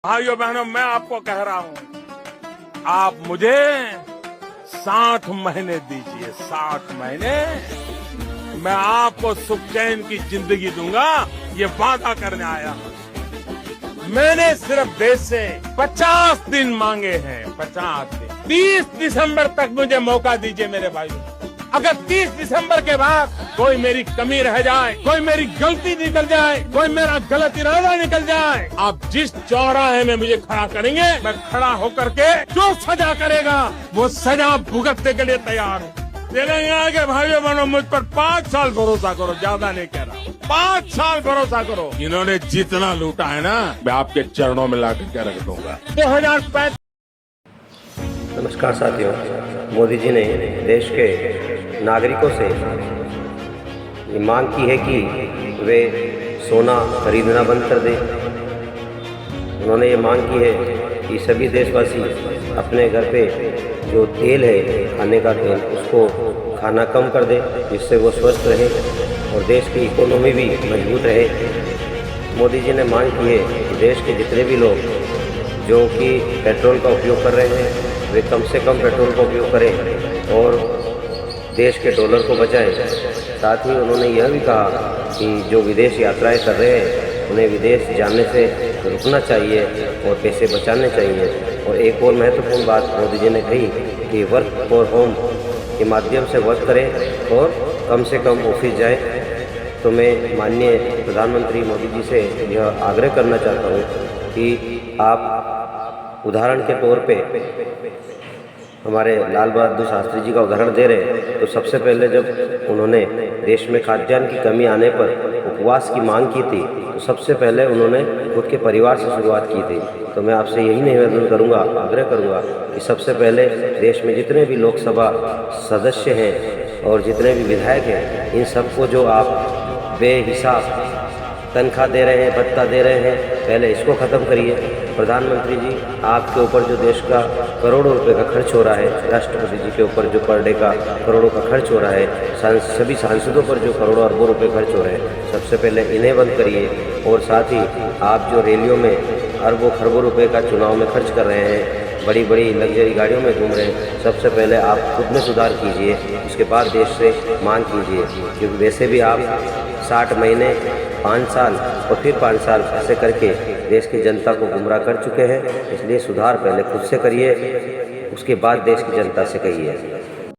भाइयों बहनों, मैं आपको कह रहा हूं, आप मुझे 60 महीने दीजिए, 60 महीने मैं आपको सुख चैन की जिंदगी दूंगा, ये वादा करने आया हूं। मैंने सिर्फ देश से 50 दिन मांगे हैं, 50 दिन। 30 दिसंबर तक मुझे मौका दीजिए मेरे भाइयों। अगर 30 दिसंबर के बाद कोई मेरी कमी रह जाए, कोई मेरी गलती निकल जाए, कोई मेरा गलत इरादा निकल जाए, आप जिस चौराहे में मुझे खड़ा करेंगे, मैं खड़ा होकर के जो सजा करेगा वो सजा भुगतने के लिए तैयार हूँ। तेलंगाना के भाइयों बहनों, मुझ पर 5 साल भरोसा करो, ज्यादा नहीं कह रहा हूँ, 5 साल भरोसा करो। इन्होंने जितना लूटा है ना, मैं आपके चरणों में लाकर के रख दूंगा। 2005। नमस्कार साथियों, मोदी जी ने देश के नागरिकों से ये मांग की है कि वे सोना खरीदना बंद कर दें। उन्होंने ये मांग की है कि सभी देशवासी अपने घर पे जो तेल है, खाने का तेल, उसको खाना कम कर दें, जिससे वो स्वस्थ रहे और देश की इकोनॉमी भी मजबूत रहे। मोदी जी ने मांग की है कि देश के जितने भी लोग जो कि पेट्रोल का उपयोग कर रहे हैं, वे कम से कम पेट्रोल का उपयोग करें और देश के डॉलर को बचाएं। साथ ही उन्होंने यह भी कहा कि जो विदेश यात्राएं कर रहे हैं, उन्हें विदेश जाने से रुकना चाहिए और पैसे बचाने चाहिए। और एक और महत्वपूर्ण बात मोदी जी ने कही कि वर्क फॉर होम के माध्यम से वर्क करें और कम से कम ऑफिस जाएं। तो मैं माननीय प्रधानमंत्री मोदी जी से यह आग्रह करना चाहता हूँ कि आप उदाहरण के तौर पे हमारे लाल बहादुर शास्त्री जी का उदाहरण दे रहे हैं। तो सबसे पहले जब उन्होंने देश में खाद्यान्न की कमी आने पर उपवास की मांग की थी, तो सबसे पहले उन्होंने खुद के परिवार से शुरुआत की थी। तो मैं आपसे यही निवेदन करूंगा, आग्रह करूंगा कि सबसे पहले देश में जितने भी लोकसभा सदस्य हैं और जितने भी विधायक हैं, इन सबको जो आप बेहिसाब तनख्वाह दे रहे हैं, भत्ता दे रहे हैं, पहले इसको ख़त्म करिए। प्रधानमंत्री जी, आपके ऊपर जो देश का करोड़ों रुपए का खर्च हो रहा है, राष्ट्रपति जी के ऊपर जो पर डे का करोड़ों का खर्च हो रहा है, सभी सांसदों पर जो करोड़ों अरबों रुपए खर्च हो रहे हैं, सबसे पहले इन्हें बंद करिए। और साथ ही आप जो रैलियों में अरबों खरबों रुपए का चुनाव में खर्च कर रहे हैं, बड़ी बड़ी लग्जरी गाड़ियों में घूम रहे हैं, सबसे पहले आप खुद में सुधार कीजिए, उसके बाद देश से मांग कीजिए। क्योंकि वैसे भी आप 60 महीने, 5 साल और फिर 5 साल ऐसे करके देश की जनता को गुमराह कर चुके हैं। इसलिए सुधार पहले खुद से करिए, उसके बाद देश की जनता से कहिए।